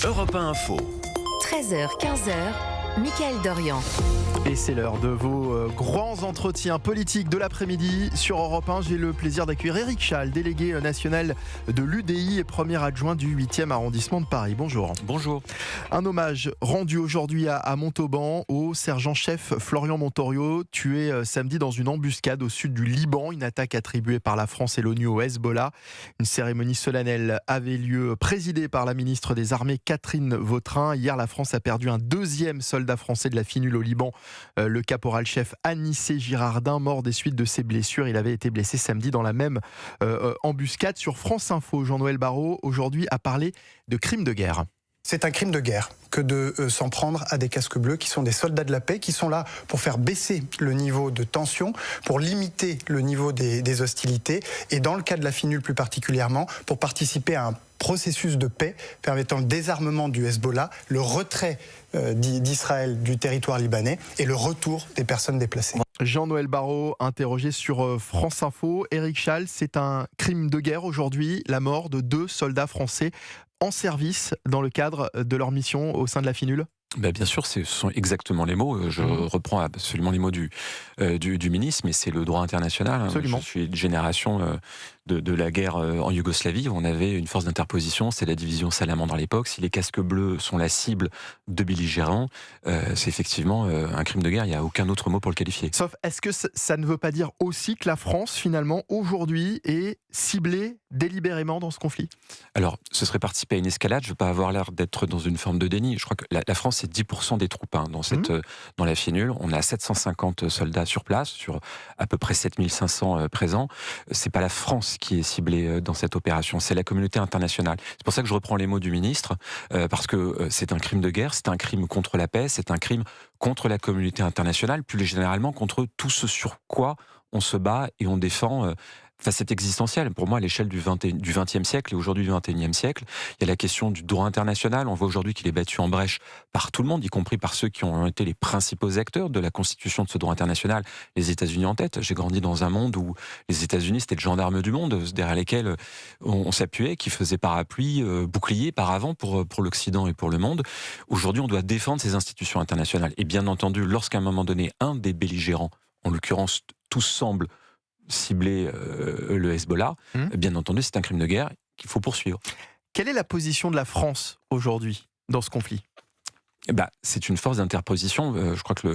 Europe 1 Info. 13h-15h, Mickaël Dorian. Et c'est l'heure de vos grands entretiens politiques de l'après-midi sur Europe 1. J'ai le plaisir d'accueillir Éric Chall, délégué national de l'UDI et premier adjoint du 8e arrondissement de Paris. Bonjour. Bonjour. Un hommage rendu aujourd'hui à Montauban au sergent-chef Florian Montorio, tué samedi dans une embuscade au sud du Liban, une attaque attribuée par la France et l'ONU au Hezbollah. Une cérémonie solennelle avait lieu, présidée par la ministre des Armées Catherine Vautrin. Hier, la France a perdu un deuxième soldat français de la FINUL au Liban, le caporal-chef Anissé Girardin, mort des suites de ses blessures. Il avait été blessé samedi dans la même embuscade. Sur France Info, Jean-Noël Barrot, aujourd'hui, a parlé de crime de guerre. C'est un crime de guerre que de s'en prendre à des casques bleus qui sont des soldats de la paix, qui sont là pour faire baisser le niveau de tension, pour limiter le niveau des hostilités, et dans le cas de la FINUL plus particulièrement, pour participer à un processus de paix permettant le désarmement du Hezbollah, le retrait d'Israël du territoire libanais et le retour des personnes déplacées. Jean-Noël Barrot, interrogé sur France Info. Éric Chall, c'est un crime de guerre aujourd'hui, la mort de 2 soldats français en service dans le cadre de leur mission au sein de la FINUL ? Bien sûr, ce sont exactement les mots. Je reprends absolument les mots du ministre, mais c'est le droit international. Absolument. Je suis de génération de la guerre en Yougoslavie, où on avait une force d'interposition, c'est la division Salamandre à l'époque. Si les casques bleus sont la cible de belligérants, c'est effectivement un crime de guerre, il n'y a aucun autre mot pour le qualifier. Sauf, est-ce que ça ne veut pas dire aussi que la France, finalement, aujourd'hui, est ciblée délibérément dans ce conflit ? Alors, ce serait participer à une escalade, je ne veux pas avoir l'air d'être dans une forme de déni. Je crois que la France, c'est 10% des troupes dans la FINUL. On a 750 soldats sur place, sur à peu près 7500 présents. C'est pas la France qui est ciblée dans cette opération, c'est la communauté internationale. C'est pour ça que je reprends les mots du ministre, parce que c'est un crime de guerre, c'est un crime contre la paix, c'est un crime contre la communauté internationale, plus généralement contre tout ce sur quoi on se bat et on défend. C'est existentiel. Pour moi, à l'échelle du XXe siècle et aujourd'hui du XXIe siècle, il y a la question du droit international. On voit aujourd'hui qu'il est battu en brèche par tout le monde, y compris par ceux qui ont été les principaux acteurs de la constitution de ce droit international, les États-Unis en tête. J'ai grandi dans un monde où les États-Unis, c'était le gendarme du monde, derrière lesquels on s'appuyait, qui faisait parapluie, bouclier, paravent pour l'Occident et pour le monde. Aujourd'hui, on doit défendre ces institutions internationales. Et bien entendu, lorsqu'à un moment donné, un des belligérants, en l'occurrence, tous semblent cibler le Hezbollah, bien entendu, c'est un crime de guerre qu'il faut poursuivre. Quelle est la position de la France aujourd'hui dans ce conflit ? C'est une force d'interposition. Je crois que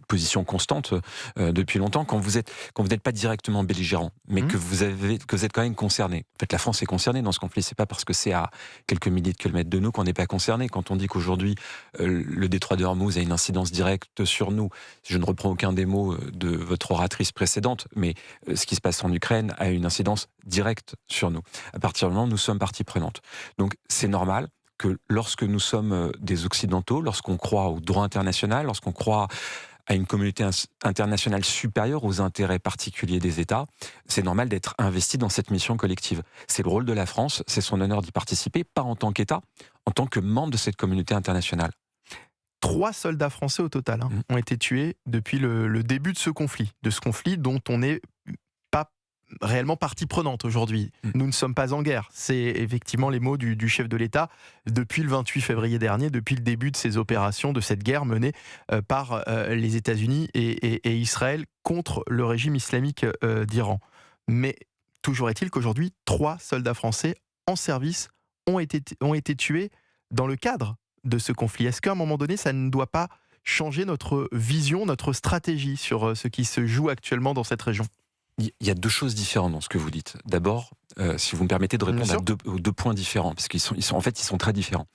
position constante depuis longtemps. Quand vous n'êtes pas directement belligérant, mais que vous êtes quand même concerné. En fait, la France est concernée dans ce conflit. C'est pas parce que c'est à quelques milliers de kilomètres de nous qu'on n'est pas concerné. Quand on dit qu'aujourd'hui le détroit de Hormuz a une incidence directe sur nous, je ne reprends aucun des mots de votre oratrice précédente, mais ce qui se passe en Ukraine a une incidence directe sur nous. À partir du moment où nous sommes partie prenante. Donc c'est normal que lorsque nous sommes des Occidentaux, lorsqu'on croit au droit international, lorsqu'on croit à une communauté internationale supérieure aux intérêts particuliers des États, c'est normal d'être investi dans cette mission collective. C'est le rôle de la France, c'est son honneur d'y participer, pas en tant qu'État, en tant que membre de cette communauté internationale. 3 soldats français au total ont été tués depuis le début de ce conflit dont on n'est pas réellement partie prenante aujourd'hui. Nous ne sommes pas en guerre. C'est effectivement les mots du chef de l'État depuis le 28 février dernier, depuis le début de ces opérations, de cette guerre menée par les États-Unis et Israël contre le régime islamique d'Iran. Mais toujours est-il qu'aujourd'hui, 3 soldats français en service ont été tués dans le cadre de ce conflit. Est-ce qu'à un moment donné, ça ne doit pas changer notre vision, notre stratégie sur ce qui se joue actuellement dans cette région ? Il y a 2 choses différentes dans ce que vous dites. D'abord, si vous me permettez de répondre aux deux points différents, parce qu'ils sont très différents.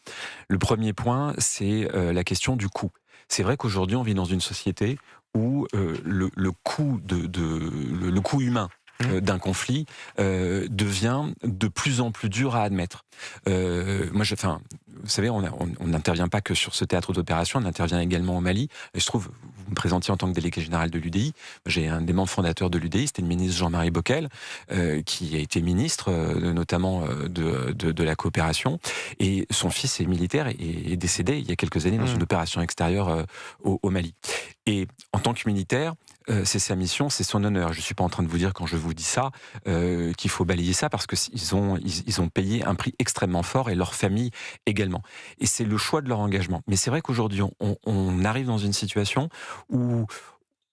Le premier point, c'est la question du coût. C'est vrai qu'aujourd'hui, on vit dans une société où le coût humain d'un conflit devient de plus en plus dur à admettre. Vous savez, on n'intervient pas que sur ce théâtre d'opération, on intervient également au Mali. Et je trouve, vous me présentiez en tant que délégué général de l'UDI, j'ai un des membres fondateurs de l'UDI, c'était le ministre Jean-Marie Bockel, qui a été ministre notamment de la coopération, et son fils est militaire et est décédé il y a quelques années dans une opération extérieure au Mali. Et en tant que militaire, c'est sa mission, c'est son honneur. Je ne suis pas en train de vous dire, quand je vous dis ça, qu'il faut balayer ça, parce qu'ils ont payé un prix extrêmement fort, et leur famille également. Et c'est le choix de leur engagement. Mais c'est vrai qu'aujourd'hui, on arrive dans une situation où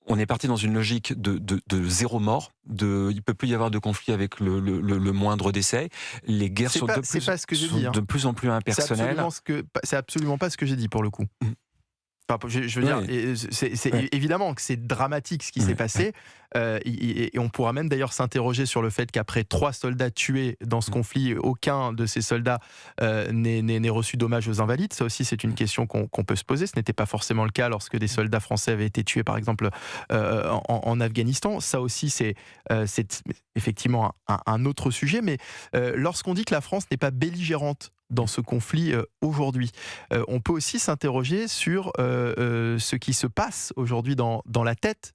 on est parti dans une logique de zéro mort, il ne peut plus y avoir de conflit avec le moindre décès. Les guerres sont de plus en plus impersonnelles. C'est absolument pas ce que j'ai dit, pour le coup. Enfin, je veux dire, évidemment que c'est dramatique ce qui s'est passé, et on pourra même d'ailleurs s'interroger sur le fait qu'après 3 soldats tués dans ce conflit, aucun de ces soldats n'ait reçu d'hommage aux invalides. Ça aussi, c'est une question qu'on peut se poser. Ce n'était pas forcément le cas lorsque des soldats français avaient été tués, par exemple, en Afghanistan. Ça aussi, c'est effectivement un autre sujet. Mais lorsqu'on dit que la France n'est pas belligérante dans ce conflit aujourd'hui, on peut aussi s'interroger sur ce qui se passe aujourd'hui dans la tête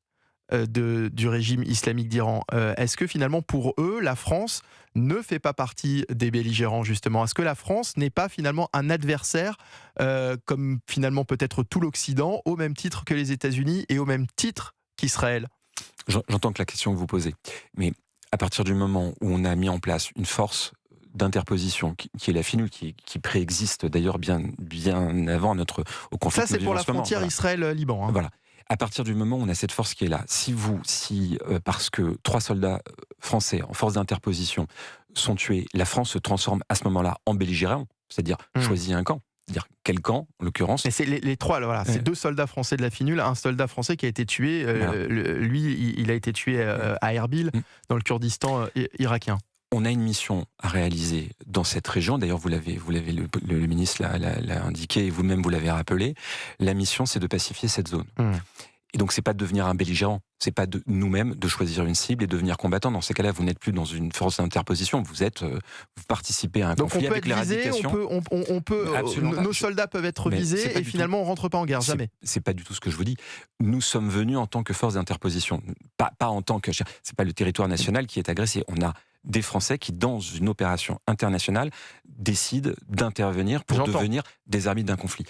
du régime islamique d'Iran. Est-ce que finalement pour eux, la France ne fait pas partie des belligérants, justement? Est-ce que la France n'est pas finalement un adversaire, comme finalement peut-être tout l'Occident, au même titre que les États-Unis et au même titre qu'Israël? J'entends que la question que vous posez, mais à partir du moment où on a mis en place une force d'interposition qui est la FINUL, qui préexiste d'ailleurs bien avant au conflit. Ça, c'est pour la frontière Israël-Liban. Hein. Voilà. À partir du moment où on a cette force qui est là, parce que 3 soldats français en force d'interposition sont tués, la France se transforme à ce moment-là en belligérant, c'est-à-dire choisit un camp. C'est-à-dire quel camp, en l'occurrence? Mais c'est les 3, voilà, c'est 2 soldats français de la FINUL, un soldat français qui a été tué, lui, il a été tué à Erbil, dans le Kurdistan irakien. On a une mission à réaliser dans cette région. D'ailleurs, le ministre l'a indiqué, et vous-même vous l'avez rappelé. La mission, c'est de pacifier cette zone. Et donc, c'est pas de devenir un belligérant. C'est pas de nous-mêmes de choisir une cible et de devenir combattant. Dans ces cas-là, vous n'êtes plus dans une force d'interposition. Vous participez à un conflit avec l'éradication. Nos soldats peuvent être visés et finalement, on rentre pas en guerre. Jamais. C'est pas du tout ce que je vous dis. Nous sommes venus en tant que force d'interposition. Pas en tant que. C'est pas le territoire national qui est agressé. On a des Français qui, dans une opération internationale, décident d'intervenir pour devenir des arbitres d'un conflit.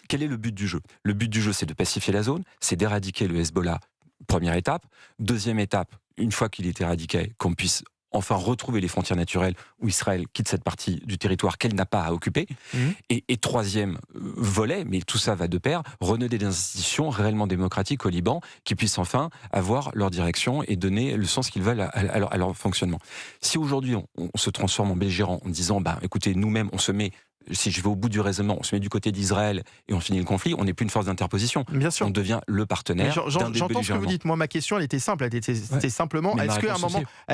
Quel est le but du jeu? Le but du jeu, c'est de pacifier la zone, c'est d'éradiquer le Hezbollah, première étape. Deuxième étape, une fois qu'il est éradiqué, qu'on puisse enfin retrouver les frontières naturelles où Israël quitte cette partie du territoire qu'elle n'a pas à occuper. Et troisième volet, mais tout ça va de pair, renouer des institutions réellement démocratiques au Liban qui puissent enfin avoir leur direction et donner le sens qu'ils veulent à leur fonctionnement. Si aujourd'hui on se transforme en belligérant en disant écoutez, nous-mêmes on se met, si je vais au bout du raisonnement, on se met du côté d'Israël et on finit le conflit, on n'est plus une force d'interposition. Bien sûr. On devient le partenaire. J'entends ce que vous dites. Moi, ma question, elle était simple. C'était simplement, est-ce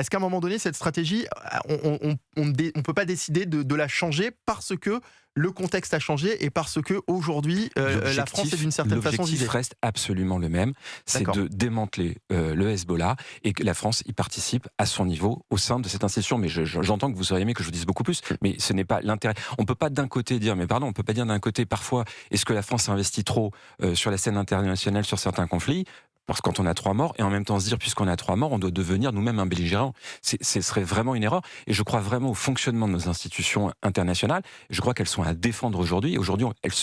qu'à un moment donné, cette stratégie, on ne peut pas décider de la changer parce que le contexte a changé et parce que aujourd'hui la France est d'une certaine façon visée? L'objectif reste absolument le même, c'est de démanteler le Hezbollah, et que la France y participe à son niveau au sein de cette institution. Mais j'entends que vous auriez aimé que je vous dise beaucoup plus, mais ce n'est pas l'intérêt. On peut pas d'un côté dire, on peut pas dire d'un côté parfois, est-ce que la France investit trop sur la scène internationale sur certains conflits? Parce que quand on a 3 morts, et en même temps se dire, puisqu'on a 3 morts, on doit devenir nous-mêmes un belligérant. Ce serait vraiment une erreur. Et je crois vraiment au fonctionnement de nos institutions internationales. Je crois qu'elles sont à défendre aujourd'hui. Et aujourd'hui, elles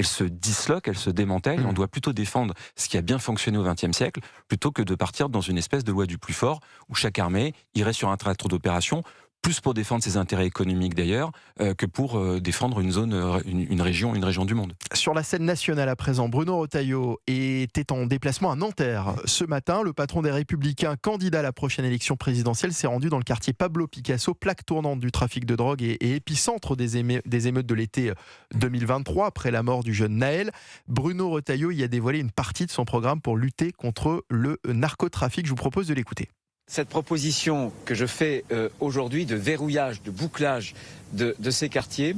se disloquent, elles se démantèlent. Et on doit plutôt défendre ce qui a bien fonctionné au XXe siècle, plutôt que de partir dans une espèce de loi du plus fort, où chaque armée irait sur un théâtre d'opération, plus pour défendre ses intérêts économiques d'ailleurs, que pour défendre une zone, une région du monde. Sur la scène nationale à présent, Bruno Retailleau était en déplacement à Nanterre. Ce matin, le patron des Républicains, candidat à la prochaine élection présidentielle, s'est rendu dans le quartier Pablo Picasso, plaque tournante du trafic de drogue et épicentre des émeutes de l'été 2023, après la mort du jeune Naël. Bruno Retailleau y a dévoilé une partie de son programme pour lutter contre le narcotrafic. Je vous propose de l'écouter. Cette proposition que je fais aujourd'hui de verrouillage, de bouclage de ces quartiers,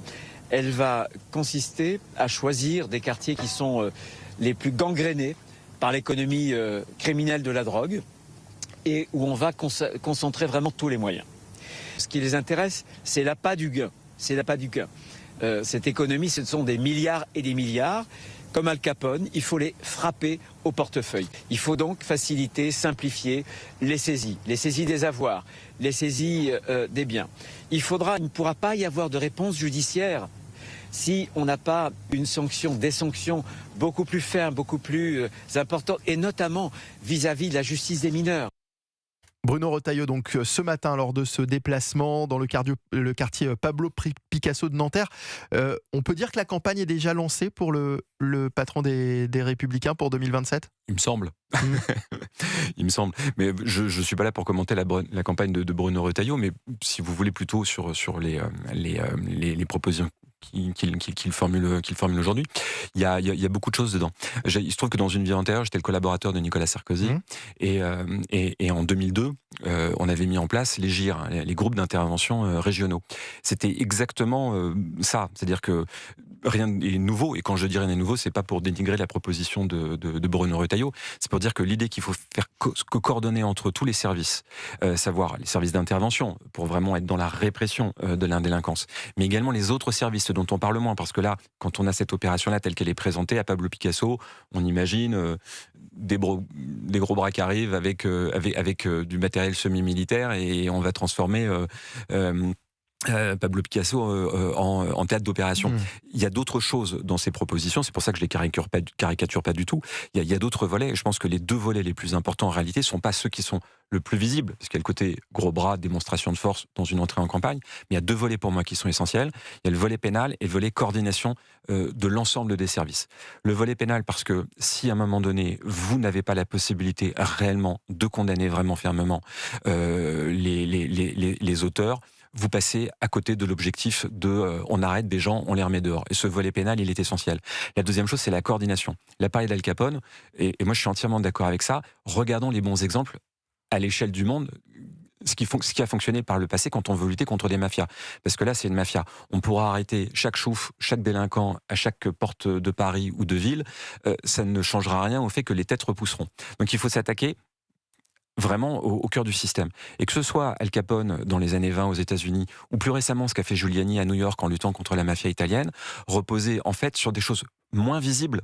elle va consister à choisir des quartiers qui sont les plus gangrénés par l'économie criminelle de la drogue et où on va concentrer vraiment tous les moyens. Ce qui les intéresse, c'est l'appât du gain. C'est l'appât du gain. Cette économie, ce sont des milliards et des milliards. Comme Al Capone, il faut les frapper au portefeuille. Il faut donc faciliter, simplifier les saisies des avoirs, les saisies des biens. Il ne pourra pas y avoir de réponse judiciaire si on n'a pas une sanction, des sanctions beaucoup plus fermes, beaucoup plus importantes, et notamment vis-à-vis de la justice des mineurs. Bruno Retailleau, donc ce matin, lors de ce déplacement dans le quartier Pablo Picasso de Nanterre, on peut dire que la campagne est déjà lancée pour le patron des Républicains pour 2027 ? Il me semble. Il me semble. Mais je ne suis pas là pour commenter la campagne de Bruno Retailleau, mais si vous voulez plutôt sur les propositions qu'il formule aujourd'hui. Il y a beaucoup de choses dedans. Il se trouve que dans une vie antérieure, j'étais le collaborateur de Nicolas Sarkozy, et en 2002, on avait mis en place les GIR, les groupes d'intervention régionaux. C'était exactement ça, c'est-à-dire que rien n'est nouveau, et quand je dis rien n'est nouveau, c'est pas pour dénigrer la proposition de Bruno Retailleau, c'est pour dire que l'idée qu'il faut faire coordonner entre tous les services, savoir les services d'intervention, pour vraiment être dans la répression de la délinquance, mais également les autres services dont on parle moins, parce que là, quand on a cette opération-là telle qu'elle est présentée à Pablo Picasso, on imagine des gros bras qui arrivent avec du matériel semi-militaire, et on va transformer Pablo Picasso en théâtre d'opération. Il y a d'autres choses dans ces propositions, c'est pour ça que je les caricature pas du tout. Il y a d'autres volets, et je pense que les deux volets les plus importants en réalité sont pas ceux qui sont le plus visibles, parce qu'il y a le côté gros bras, démonstration de force dans une entrée en campagne, mais il y a deux volets pour moi qui sont essentiels. Il y a le volet pénal et le volet coordination de l'ensemble des services. Le volet pénal, parce que si à un moment donné, vous n'avez pas la possibilité réellement de condamner vraiment fermement les auteurs, vous passez à côté de l'objectif de on arrête des gens, on les remet dehors. Et ce volet pénal, il est essentiel. La deuxième chose, c'est la coordination. Il a parlé d'Al Capone, et moi je suis entièrement d'accord avec ça. Regardons les bons exemples à l'échelle du monde, ce qui a fonctionné par le passé quand on veut lutter contre des mafias. Parce que là, c'est une mafia. On pourra arrêter chaque chouf, chaque délinquant à chaque porte de Paris ou de ville. Ça ne changera rien au fait que les têtes repousseront. Donc il faut s'attaquer vraiment au cœur du système. Et que ce soit Al Capone dans les années 20 aux États-Unis, ou plus récemment ce qu'a fait Giuliani à New York en luttant contre la mafia italienne, reposait en fait sur des choses moins visibles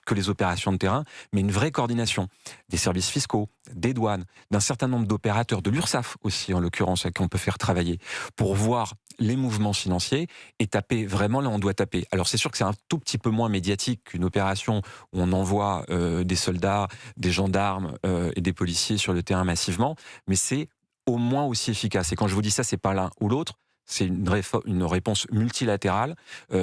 que les opérations de terrain, mais une vraie coordination des services fiscaux, des douanes, d'un certain nombre d'opérateurs, de l'URSSAF aussi en l'occurrence, qu'on peut faire travailler, pour voir les mouvements financiers et taper vraiment là où on doit taper. Alors c'est sûr que c'est un tout petit peu moins médiatique qu'une opération où on envoie des soldats, des gendarmes et des policiers sur le terrain massivement, mais c'est au moins aussi efficace. Et quand je vous dis ça, c'est pas l'un ou l'autre, c'est une réponse multilatérale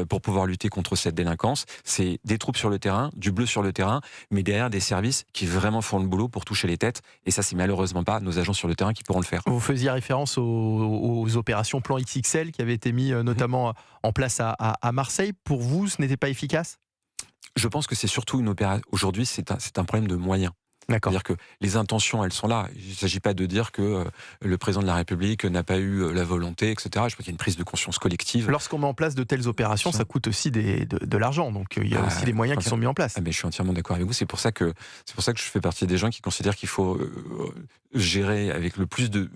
pour pouvoir lutter contre cette délinquance. C'est des troupes sur le terrain, du bleu sur le terrain, mais derrière des services qui vraiment font le boulot pour toucher les têtes. Et ça, c'est malheureusement pas nos agents sur le terrain qui pourront le faire. Vous faisiez référence aux opérations Plan XXL qui avaient été mis notamment en place à Marseille. Pour vous, ce n'était pas efficace ? Je pense que c'est surtout une opération. Aujourd'hui, c'est un problème de moyens. D'accord. C'est-à-dire que les intentions, elles sont là. Il ne s'agit pas de dire que le président de la République n'a pas eu la volonté, etc. Je pense qu'il y a une prise de conscience collective. Lorsqu'on met en place de telles opérations, ça coûte aussi de l'argent. Donc il y a aussi des moyens qui sont mis en place. Mais je suis entièrement d'accord avec vous. C'est pour ça que je fais partie des gens qui considèrent qu'il faut gérer avec le plus de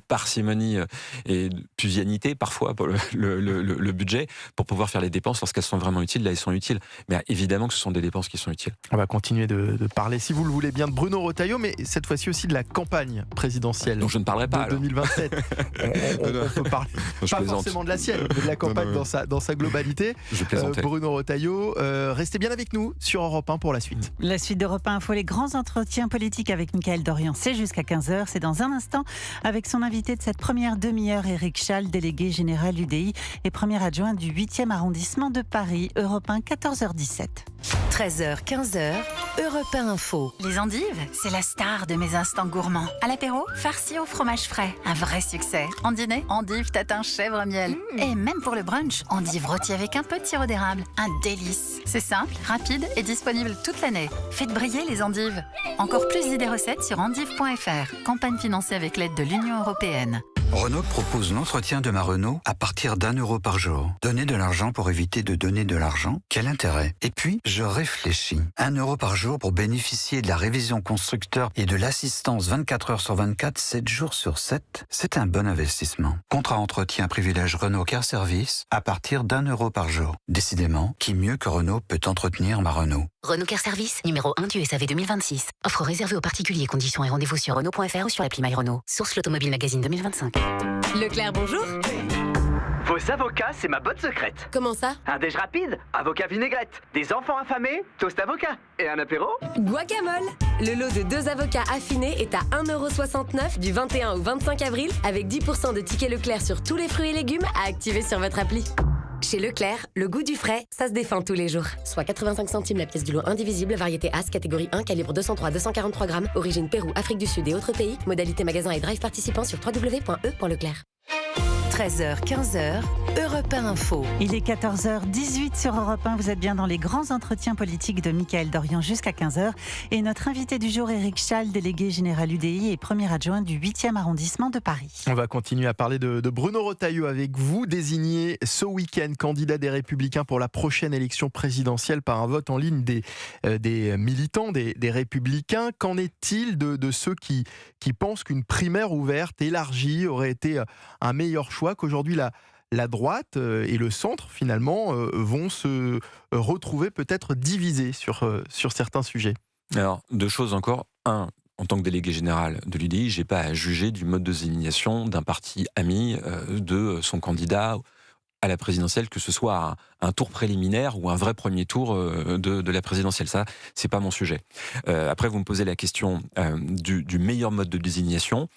parcimonie et de pusillanité, parfois, pour le budget, pour pouvoir faire les dépenses lorsqu'elles sont vraiment utiles. Là, elles sont utiles. Mais évidemment que ce sont des dépenses qui sont utiles. On va continuer de parler, si vous le voulez bien, de Bruno Retailleau, mais cette fois-ci aussi de la campagne présidentielle. Donc je ne parlerai pas de 2027. on peut parler pas forcément de la sienne, mais de la campagne dans sa globalité. Je plaisantais. Bruno Retailleau, restez bien avec nous sur Europe 1 pour la suite. La suite d'Europe 1 Info, les grands entretiens politiques avec Michael Dorian, c'est jusqu'à 15h. C'est dans un instant avec son invité de cette première demi-heure, Éric Schall, délégué général UDI et premier adjoint du 8e arrondissement de Paris. Europe 1, 14h17. 13h, 15h, Europe 1 Info. Les endives, c'est la star de mes instants gourmands. À l'apéro, farci au fromage frais, un vrai succès. En dîner, endives tatin chèvre miel. Et même pour le brunch, endives rôties avec un peu de sirop d'érable, un délice. C'est simple, rapide et disponible toute l'année. Faites briller les endives. Encore plus d'idées recettes sur endives.fr. Campagne financée avec l'aide de l'Union européenne. Renault propose l'entretien de ma Renault à partir d'€1 par jour. Donner de l'argent pour éviter de donner de l'argent, quel intérêt? Et puis, je réfléchis. €1 par jour pour bénéficier de la révision constructeur et de l'assistance 24 heures sur 24, 7 jours sur 7, c'est un bon investissement. Contrat entretien privilège Renault Car Service à partir d'€1 par jour. Décidément, qui mieux que Renault peut entretenir ma Renault? Renault Car Service, numéro 1 du SAV 2026. Offre réservée aux particuliers, conditions et rendez-vous sur Renault.fr ou sur l'appli My Renault. Source l'Automobile Magazine 2025. Leclerc, bonjour. Vos avocats, c'est ma botte secrète. Comment ça? Un déj rapide, avocat vinaigrette. Des enfants affamés, toast avocat. Et un apéro? Guacamole. Le lot de 2 avocats affinés est à 1,69€ du 21 au 25 avril avec 10% de tickets Leclerc sur tous les fruits et légumes à activer sur votre appli. Chez Leclerc, le goût du frais, ça se défend tous les jours. Soit 85 centimes la pièce du lot indivisible, variété As, catégorie 1, calibre 203-243 grammes, origine Pérou, Afrique du Sud et autres pays. Modalité magasin et drive participants sur www.e.leclerc. 13h, 15h, Europe 1 Info. Il est 14h18 sur Europe 1. Vous êtes bien dans les grands entretiens politiques de Mickaël Dorian jusqu'à 15h. Et notre invité du jour, Éric Chall, délégué général UDI et premier adjoint du 8e arrondissement de Paris. On va continuer à parler de Bruno Retailleau avec vous, désigné ce week-end candidat des Républicains pour la prochaine élection présidentielle par un vote en ligne des militants, des Républicains. Qu'en est-il de ceux qui pensent qu'une primaire ouverte, élargie, aurait été un meilleur choix, qu'aujourd'hui la droite et le centre, finalement, vont se retrouver peut-être divisés sur certains sujets? Alors, 2 choses encore. 1, en tant que délégué général de l'UDI, je n'ai pas à juger du mode de désignation d'un parti ami de son candidat à la présidentielle, que ce soit un tour préliminaire ou un vrai premier tour de la présidentielle. Ça, c'est pas mon sujet. Après, vous me posez la question du meilleur mode de désignation.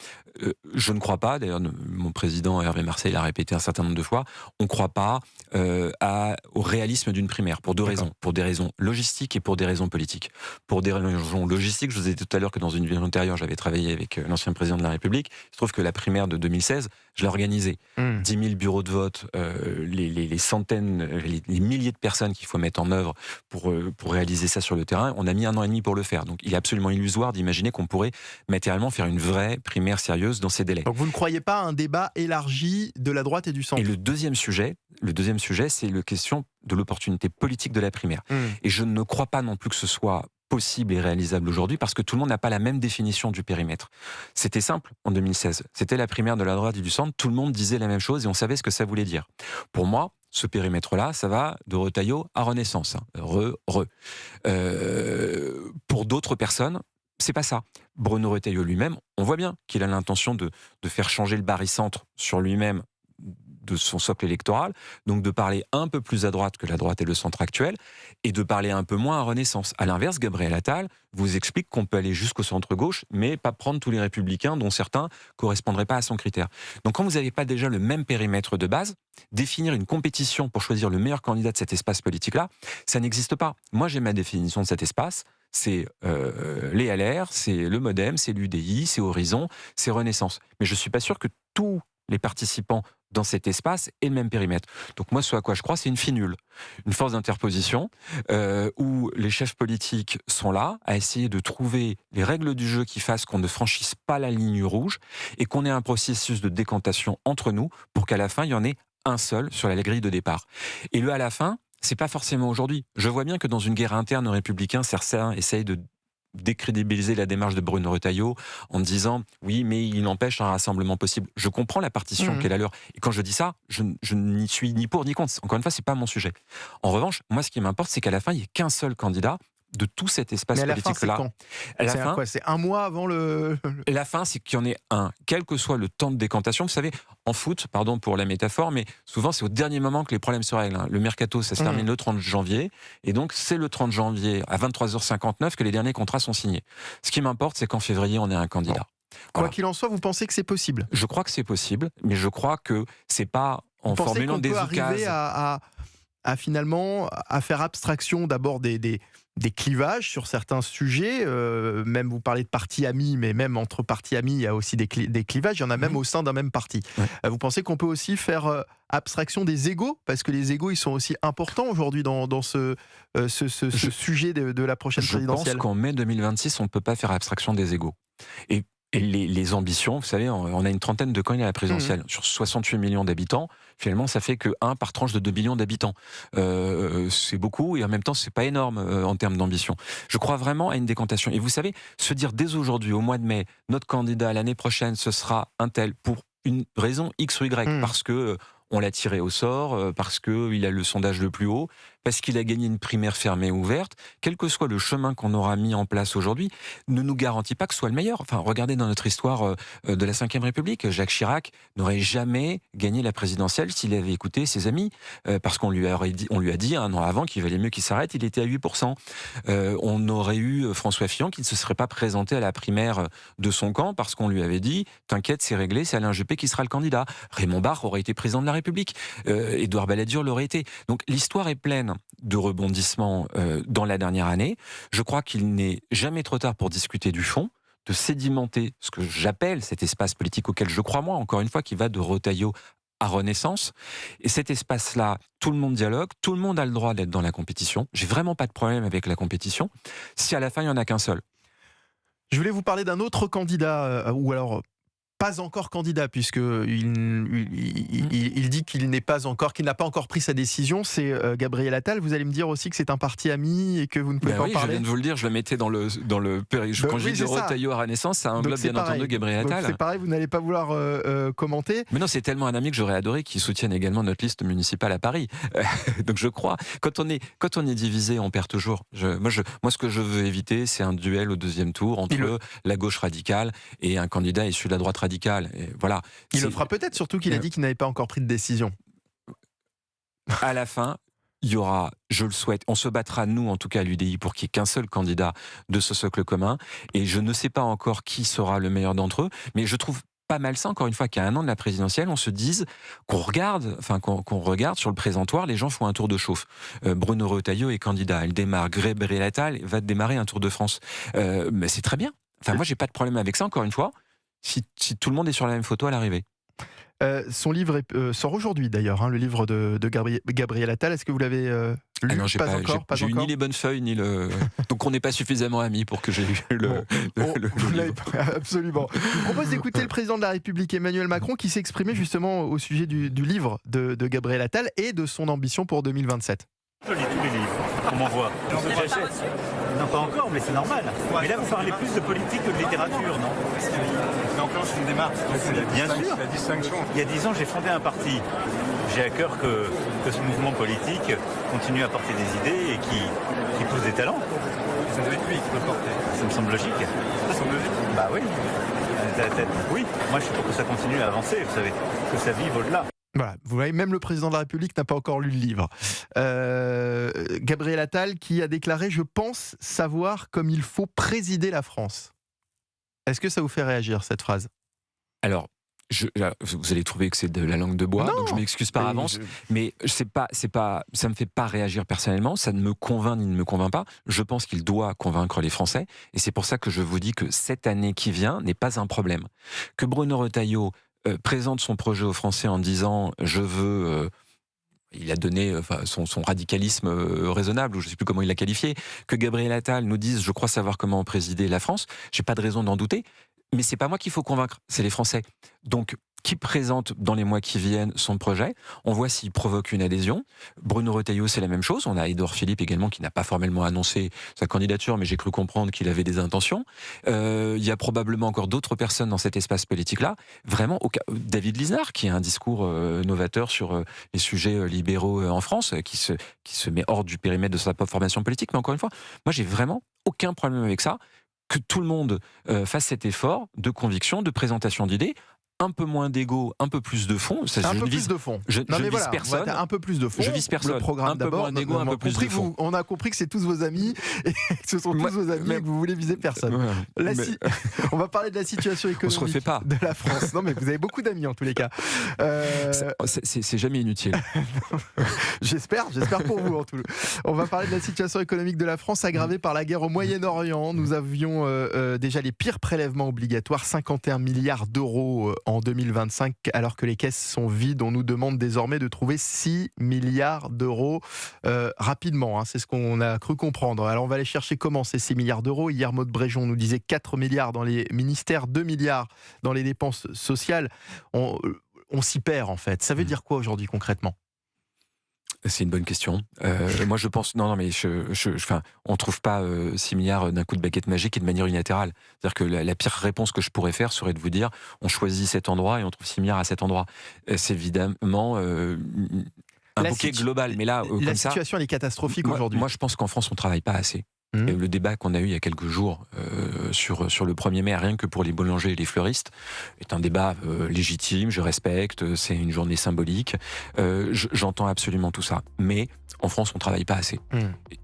Je ne crois pas, d'ailleurs mon président Hervé Marseille l'a répété un certain nombre de fois, on ne croit pas au réalisme d'une primaire, pour 2 raisons. Pour des raisons logistiques et pour des raisons politiques. Pour des raisons logistiques, je vous ai dit tout à l'heure que dans une vie antérieure, j'avais travaillé avec l'ancien président de la République. Il se trouve que la primaire de 2016, je l'ai organisée. 10 000 bureaux de vote, les centaines, les milliers de personnes qu'il faut mettre en œuvre pour réaliser ça sur le terrain. On a mis 1 an et demi pour le faire. Donc il est absolument illusoire d'imaginer qu'on pourrait matériellement faire une vraie primaire sérieuse dans ces délais. Donc vous ne croyez pas à un débat élargi de la droite et du centre? Et le deuxième sujet, c'est la question de l'opportunité politique de la primaire. Et je ne crois pas non plus que ce soit possible et réalisable aujourd'hui parce que tout le monde n'a pas la même définition du périmètre. C'était simple en 2016. C'était la primaire de la droite et du centre. Tout le monde disait la même chose et on savait ce que ça voulait dire. Pour moi, ce périmètre-là, ça va de Retailleau à Renaissance. Pour d'autres personnes, c'est pas ça. Bruno Retailleau lui-même, on voit bien qu'il a l'intention de faire changer le barycentre sur lui-même de son socle électoral, donc de parler un peu plus à droite que la droite et le centre actuel, et de parler un peu moins à Renaissance. À l'inverse, Gabriel Attal vous explique qu'on peut aller jusqu'au centre-gauche, mais pas prendre tous les républicains, dont certains ne correspondraient pas à son critère. Donc quand vous n'avez pas déjà le même périmètre de base, définir une compétition pour choisir le meilleur candidat de cet espace politique-là, ça n'existe pas. Moi, j'ai ma définition de cet espace, c'est les LR, c'est le Modem, c'est l'UDI, c'est Horizon, c'est Renaissance. Mais je ne suis pas sûr que tous les participants dans cet espace aient le même périmètre. Donc moi, ce à quoi je crois, c'est une finule, une force d'interposition où les chefs politiques sont là à essayer de trouver les règles du jeu qui fassent qu'on ne franchisse pas la ligne rouge et qu'on ait un processus de décantation entre nous pour qu'à la fin, il y en ait un seul sur la grille de départ. Et le à la fin, c'est pas forcément aujourd'hui. Je vois bien que dans une guerre interne républicain, certains essayent de décrédibiliser la démarche de Bruno Retailleau en disant oui, mais il empêche un rassemblement possible. Je comprends la partition qu'est la leur. Et quand je dis ça, je n'y suis ni pour ni contre. Encore une fois, c'est pas mon sujet. En revanche, moi, ce qui m'importe, c'est qu'à la fin, il n'y ait qu'un seul candidat de tout cet espace politique-là. À la fin, c'est 1 mois avant le... La fin, c'est qu'il y en ait un, quel que soit le temps de décantation. Vous savez, en foot, pardon pour la métaphore, mais souvent, c'est au dernier moment que les problèmes se règlent. Le mercato, ça se termine le 30 janvier, et donc c'est le 30 janvier à 23h59 que les derniers contrats sont signés. Ce qui m'importe, c'est qu'en février, on ait un candidat. Quoi qu'il en soit, vous pensez que c'est possible? Je crois que c'est possible, mais je crois que c'est pas en formulant des occasions. Vous pensez qu'on peut arriver à finalement à faire abstraction d'abord des clivages sur certains sujets, même vous parlez de partis amis, mais même entre partis amis, il y a aussi des clivages, il y en a même au sein d'un même parti. Vous pensez qu'on peut aussi faire abstraction des égos? Parce que les égos, ils sont aussi importants aujourd'hui dans ce sujet de la prochaine présidentielle. Je pense qu'en mai 2026, on ne peut pas faire abstraction des égos. Et les ambitions, vous savez, on a une trentaine de candidats à la présidentielle. Sur 68 millions d'habitants, finalement, ça fait que 1 par tranche de 2 millions d'habitants. C'est beaucoup et en même temps, c'est pas énorme en termes d'ambition. Je crois vraiment à une décantation. Et vous savez, se dire dès aujourd'hui, au mois de mai, notre candidat l'année prochaine, ce sera un tel pour une raison X ou Y, parce que on l'a tiré au sort parce qu'il a le sondage le plus haut, parce qu'il a gagné une primaire fermée ou ouverte. Quel que soit le chemin qu'on aura mis en place aujourd'hui, ne nous garantit pas que ce soit le meilleur. Enfin, regardez dans notre histoire de la Ve République, Jacques Chirac n'aurait jamais gagné la présidentielle s'il avait écouté ses amis, parce qu'on lui a dit un an avant qu'il valait mieux qu'il s'arrête, il était à 8%. On aurait eu François Fillon qui ne se serait pas présenté à la primaire de son camp parce qu'on lui avait dit « T'inquiète, c'est réglé, c'est Alain Juppé qui sera le candidat ». Raymond Barre aurait été président de la République. Édouard Balladur l'aurait été. Donc l'histoire est pleine de rebondissements dans la dernière année. Je crois qu'il n'est jamais trop tard pour discuter du fond, de sédimenter ce que j'appelle cet espace politique auquel je crois moi, encore une fois, qui va de Retailleau à Renaissance. Et cet espace-là, tout le monde dialogue, tout le monde a le droit d'être dans la compétition. J'ai vraiment pas de problème avec la compétition, si à la fin il n'y en a qu'un seul. Je voulais vous parler d'un autre candidat, ou alors pas encore candidat, puisqu'il dit qu'il n'a pas encore pris sa décision, c'est Gabriel Attal. Vous allez me dire aussi que c'est un parti ami et que vous ne pouvez pas en parler. Je viens de vous le dire, je le mettais dans le quand je dis de Retailleau à Renaissance, ça englobe bien entendu Gabriel Attal. C'est pareil, vous n'allez pas vouloir commenter. Mais non, c'est tellement un ami que j'aurais adoré qu'il soutienne également notre liste municipale à Paris. Donc je crois, quand on est divisé, on perd toujours. Moi, ce que je veux éviter, c'est un duel au deuxième tour entre la gauche radicale et un candidat issu de la droite radicale. Et voilà. Il le fera peut-être, surtout qu'il a dit qu'il n'avait pas encore pris de décision. À la fin, il y aura, je le souhaite, on se battra, nous, en tout cas à l'UDI, pour qu'il n'y ait qu'un seul candidat de ce socle commun. Et je ne sais pas encore qui sera le meilleur d'entre eux, mais je trouve pas mal ça, encore une fois, qu'à un an de la présidentielle, on se dise qu'on regarde sur le présentoir, les gens font un tour de chauffe. Bruno Retailleau est candidat, elle démarre. Gabriel Attal va démarrer un Tour de France. Mais c'est très bien. Enfin, moi, j'ai pas de problème avec ça, encore une fois. Si tout le monde est sur la même photo à l'arrivée. Son livre sort aujourd'hui d'ailleurs, le livre de Gabriel Attal. Est-ce que vous l'avez lu? Non, pas encore. J'ai eu ni les bonnes feuilles, ni le. Donc on n'est pas suffisamment amis pour que j'ai lu le livre. Absolument. Je vous propose d'écouter le président de la République, Emmanuel Macron, qui s'est exprimé justement au sujet du livre de Gabriel Attal et de son ambition pour 2027. Je lis tous les livres qu'on m'envoie. J'achète. Non, pas encore, mais c'est normal. Mais là, vous parlez plus de politique que de littérature, non? Ça enclenche une démarche. Bien sûr. La distinction. Il y a 10 ans, j'ai fondé un parti. J'ai à cœur que ce mouvement politique continue à porter des idées et qui pousse des talents. Ça doit être lui qui peut porter. Ça me semble logique. Ça semble logique. Bah oui. Oui. Moi, je suis pour que ça continue à avancer, vous savez, que ça vive au-delà. Voilà, vous voyez, même le président de la République n'a pas encore lu le livre. Gabriel Attal qui a déclaré « Je pense savoir comme il faut présider la France ». Est-ce que ça vous fait réagir, cette phrase? Alors, vous allez trouver que c'est de la langue de bois, donc je m'excuse par avance, mais ça me fait pas réagir personnellement, ça ne me convainc ni ne me convainc pas. Je pense qu'il doit convaincre les Français, et c'est pour ça que je vous dis que cette année qui vient n'est pas un problème. Que Bruno Retailleau présente son projet aux Français en disant « je veux », il a donné son radicalisme raisonnable, ou je ne sais plus comment il l'a qualifié, que Gabriel Attal nous dise « je crois savoir comment présider la France », j'ai pas de raison d'en douter, mais c'est pas moi qu'il faut convaincre, c'est les Français. Donc, qui présente dans les mois qui viennent son projet, on voit s'il provoque une adhésion. Bruno Retailleau, c'est la même chose. On a Édouard Philippe également qui n'a pas formellement annoncé sa candidature, mais j'ai cru comprendre qu'il avait des intentions. Il y a probablement encore d'autres personnes dans cet espace politique-là. Vraiment, David Lisnard, qui a un discours novateur sur les sujets libéraux en France, qui se met hors du périmètre de sa propre formation politique. Mais encore une fois, moi, j'ai vraiment aucun problème avec ça. Que tout le monde fasse cet effort de conviction, de présentation d'idées. Un peu moins d'ego, un peu plus de fond. Un peu plus de fond. Je vise personne. Un peu plus de fond. Je vise personne. Le programme d'abord. Un peu plus de fond. On a compris que c'est tous vos amis et que ce sont tous vos amis et que vous voulez viser personne. On va parler de la situation économique de la France. Non, mais vous avez beaucoup d'amis en tous les cas. C'est jamais inutile. J'espère pour vous en tout cas. On va parler de la situation économique de la France aggravée par la guerre au Moyen-Orient. Nous avions déjà les pires prélèvements obligatoires, 51 milliards d'euros en 2025, alors que les caisses sont vides. On nous demande désormais de trouver 6 milliards d'euros rapidement. C'est ce qu'on a cru comprendre. Alors on va aller chercher comment ces 6 milliards d'euros. Hier, Maud Bréjon nous disait 4 milliards dans les ministères, 2 milliards dans les dépenses sociales. On s'y perd en fait. Ça veut dire quoi aujourd'hui concrètement ? C'est une bonne question. Moi, je pense... Non, mais on ne trouve pas 6 milliards d'un coup de baguette magique et de manière unilatérale. C'est-à-dire que la pire réponse que je pourrais faire serait de vous dire on choisit cet endroit et on trouve 6 milliards à cet endroit. C'est évidemment un bouquet global. Mais là, la situation, elle est catastrophique aujourd'hui. Moi, je pense qu'en France, on ne travaille pas assez. Et le débat qu'on a eu il y a quelques jours sur le 1er mai, rien que pour les boulangers et les fleuristes, est un débat légitime, je respecte, c'est une journée symbolique. J'entends absolument tout ça. Mais en France, on ne travaille pas assez.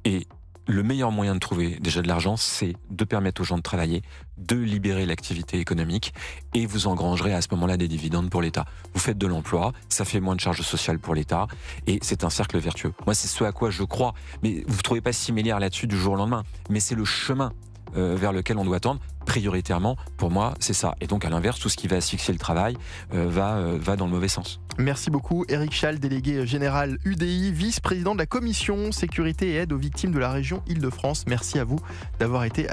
Et le meilleur moyen de trouver déjà de l'argent, c'est de permettre aux gens de travailler, de libérer l'activité économique, et vous engrangerez à ce moment-là des dividendes pour l'État. Vous faites de l'emploi, ça fait moins de charges sociales pour l'État, et c'est un cercle vertueux. Moi, c'est ce à quoi je crois. Mais vous ne trouvez pas 6 milliards là-dessus du jour au lendemain. Mais c'est le chemin vers lequel on doit tendre. Prioritairement, pour moi, c'est ça. Et donc, à l'inverse, tout ce qui va asphyxier le travail va dans le mauvais sens. Merci beaucoup. Éric Schall, délégué général UDI, vice-président de la commission sécurité et aide aux victimes de la région Île-de-France. Merci à vous d'avoir été